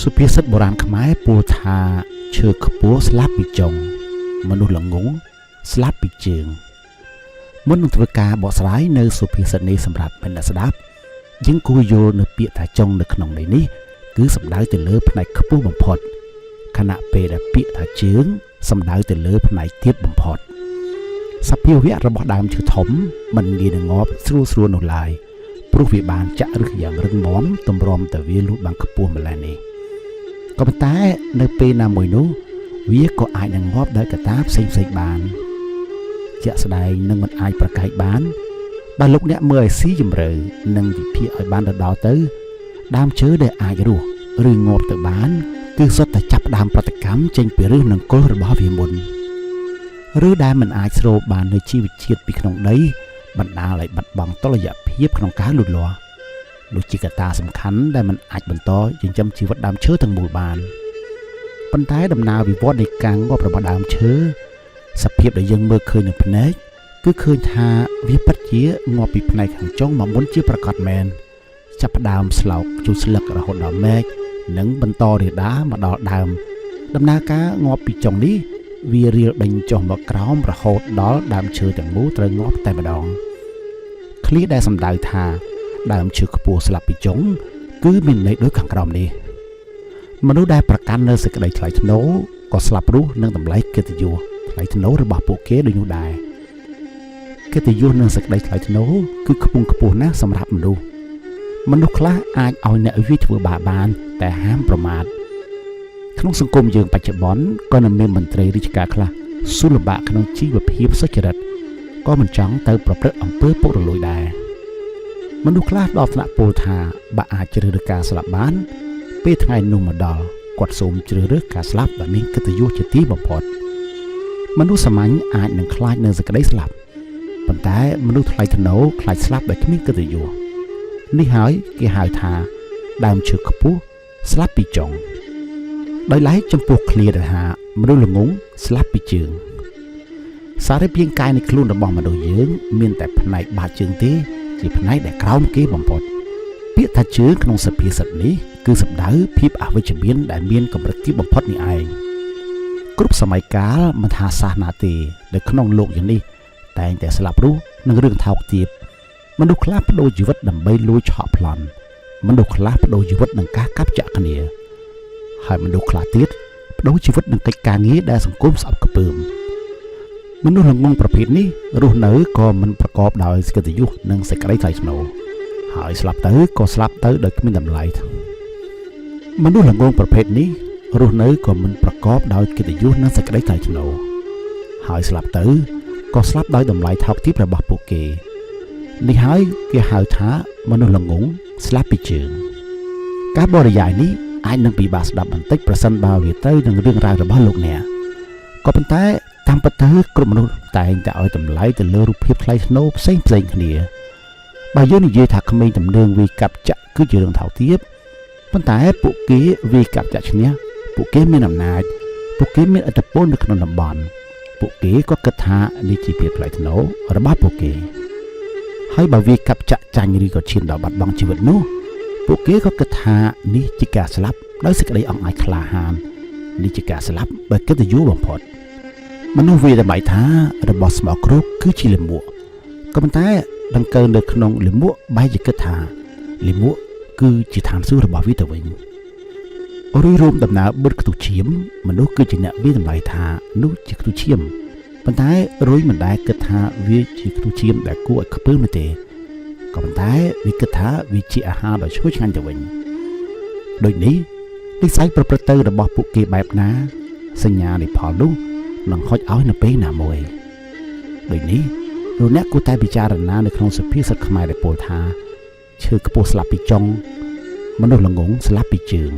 សុភាសិតបុរាណខ្មែរពោលថាឈើខ្ពស់ស្លាប់ពីចុងមនុស្សល្ងងស្លាប់ពីជើងមុននឹងធ្វើការបកស្រាយនៅសុភាសិតនេះសម្រាប់អ្នកស្ដាប់យើងគួរយល់នៅពាក្យថាចុងនៅក្នុងន័យនេះគឺសំដៅទៅលើផ្នែកខ្ពស់បំផុតខណៈពេលដែលពាក្យថាជើងសំដៅទៅលើផ្នែកទាបបំផុតសភាវៈរបស់ដើមឈើធំមិនងាយនឹងងាប់ស្រួលនោះឡើយព្រោះវាបានចាក់ឫសយ៉ាងរឹងមាំទម្រាំតែវាលូតបានខ្ពស់ម្ល៉េះនេះក៏ប៉ុន្តែនៅពេលណាមួយនោះវាក៏អាចនឹងងាប់ដោយកត្តាផ្សេងបានជាក់ស្ដែងនឹងមិនអាចប្រកែកបានបើលោកអ្នកមើលឲ្យស៊ីជម្រៅនិងវិភាគឲ្យបានដល់ទៅដើមឈើដែលអាចរស់ឬងាប់ទៅបានគឺសុទ្ធតែចាប់ដើមប្រតិកម្មចេញពីឫសនិងគល់របស់វាមុនឬដែលមិនអាចស្រូបបាននៅជីវជាតិពីក្នុងដីបណ្ដាលឲ្យបាត់បង់តុល្យភាពក្នុងការលូតលាស់នោះជាកត្តាសំខាន់ដែលមិនអាចបន្តចិញ្ចឹមជីវិតដើមឈើទាំងមូលបានប៉ុន្តែដំណើរវិវត្តនៃការងាប់របស់ដើមឈើសភាពដែលយើងមើលឃើញនឹងភ្នែកគឺឃើញថាវាពិតជាងាប់ពីផ្នែកខាងចុងមកមុនជាប្រកបមែនចាប់ផ្ដើមស្លោកជួស្លឹករហូតដល់មែកនិងបន្តរាលដាលមកដល់ដើមដំណើរការងាប់ពីចុងនេះវារៀលដេញចុះមកក្រោមរហូតដល់ដើមឈើទាំងមូលត្រូវងាប់តែម្ដងឃ្លាដែលសំដៅថាដើមឈើខ្ពស់ស្លាប់ពីចុងគឺមានន័យដូចខាងក្រោមនេះមនុស្សដែលប្រកាន់នៅសេចក្តីថ្លៃថ្នូរក៏ស្លាប់រស់នឹងតម្លៃកិត្តិយសថ្លៃថ្នូររបស់ពួកគេដូចនោះដែរកិត្តិយសនិងសេចក្តីថ្លៃថ្នូរគឺខ្ពង់ខ្ពស់ណាស់សម្រាប់មនុស្សខ្លះអាចឲ្យអ្នកវាធ្វើបាបបានតែហាមប្រមាថក្នុងសង្គមយើងបច្ចុប្បន្នក៏នៅមានមន្ត្រីរាជការខ្លះស៊ូលបាក់ក្នុងជីវភាពសុចរិតក៏មិនចង់ទៅប្រព្រឹត្តអំពើពុករលួយដែរមនុស្សខ្លះដល់ថ្នាក់ពោលថាបើអាចជ្រើសរើសការស្លាប់បានពេលថ្ងៃនោះមកដល់គាត់សូមជ្រើសរើសការស្លាប់ដែលមានកិត្តិយសជាទីបំផុតមនុស្សសាមញ្ញអាចនឹងខ្លាចនៅសេចក្តីស្លាប់ប៉ុន្តែមនុស្សថ្លៃថ្នូរខ្លាចស្លាប់ដោយគ្មានកិត្តិយសនេះហើយគេហៅថាដើមឈើខ្ពស់ស្លាប់ពីចុងដោយឡែកចំពោះឃ្លាដែលថាមនុស្សល្ងងស្លាប់ពីជើងសារពាង្គកាយនៃខ្លួនរបស់មនុស្សយើងមានតែផ្នែកបាតជើងទេជាផ្នែកដែលក្រោមគេបំផុតពាក្យថាជើងក្នុងសភាសិតនេះគឺសំដៅភាពអវិជ្ជមានដែលមានកម្រិតទាបបំផុតនេះឯងគ្រប់សម័យកាលមិនថាសាសនាទេនៅក្នុងលោកយ៉ាងនេះតែងតែស្លាប់រស់នឹងរឿងថោកទាបមនុស្សខ្លះបដូរជីវិតដើម្បីលួចឆក់ប្លន់មនុស្សខ្លះបដូរជីវិតនឹងការកាប់ចាក់គ្នាហើយមនុស្សខ្លះទៀតបដូរជីវិតនឹងកិច្ចការងារដែលសង្គមស្អប់ខ្ពើមមនុស្សល្ងងប្រភេទនេះរស់នៅក៏មិនប្រកបដោយកិត្តិយសនិងសេចក្តីថ្លៃថ្នូរហើយស្លាប់ទៅក៏ស្លាប់ទៅដោយគ្មានតម្លៃមនុស្សល្ងងប្រភេទនេះរស់នៅក៏មិនប្រកបដោយកិត្តិយសនិងសេចក្តីថ្លៃថ្នូរហើយស្លាប់ទៅក៏ស្លាប់ដោយតម្លៃថោកទាបរបស់ពួកគេនេះហើយគេហៅថាមនុស្សល្ងងស្លាប់ពីជើងការបរិយាយនេះអាចនឹងពិបាកស្ដាប់បន្តិចប្រសិនបើវាទៅនឹងរឿងរ៉ាវរបស់លោកអ្នកក៏ប៉ុន្តែតាមពិតទៅគ្រប់មនុស្សតែងតែឲ្យតម្លៃទៅលើរូបភាពថ្លៃថ្នូរផ្សេងគ្នាបើយើងនិយាយថាក្មេងទំនើងវាកាប់ចាក់គឺជារឿងថោកទាបប៉ុន្តែពួកគេវាកាប់ចាក់ឈ្នះពួកគេមានអំណាចពួកគេមានឥទ្ធិពលនៅក្នុងតំបន់ពួកគេក៏គិតថានេះជាភាពថ្លៃថ្នូររបស់ពួកគេហើយបើវាកាប់ចាក់ចាញ់ឬក៏ឈានដល់បាត់បង់ជីវិតនោះពួកគេក៏គិតថានេះជាការស្លាប់ដោយសេចក្តីអង់អាចក្លាហាននេះជាការស្លាប់ដោយកិត្តិយសបំផុតមនុស្សវាតែបែកថារបស់ស្មោកគ្រោកគឺជាលាមកក៏ប៉ុន្តែដង្កើនៅក្នុងលាមកបែរជាគិតថាលាមកគឺជាឋានសួគ៌របស់វាទៅវិញរួយរួមដំណើរបិទខ្ទុះឈាមមនុស្សគឺជាអ្នកវាតម្លៃថានោះជាខ្ទុះឈាមប៉ុន្តែរួយមិនដែលគិតថាវាជាខ្ទុះឈាមដែលគួរឲ្យខ្ពើមនោះទេក៏ប៉ុន្តែវាគិតថាវាជាអាហារដ៏ឈ្ងុយឆ្ងាញ់ទៅវិញដូចនេះនិស្ស័យប្រព្រឹត្តទៅរបស់ពួកគេបែបណាសញ្ញានៃផលនោះនឹងហុចឲ្យនៅពេលណាមួយដូចនេះលោកអ្នកគួរតែពិចារណានៅក្នុងសុភាសិតខ្មែរដែលពោលថាឈើខ្ពស់ស្លាប់ពីចុងមនុស្សល្ងងស្លាប់ពីជើង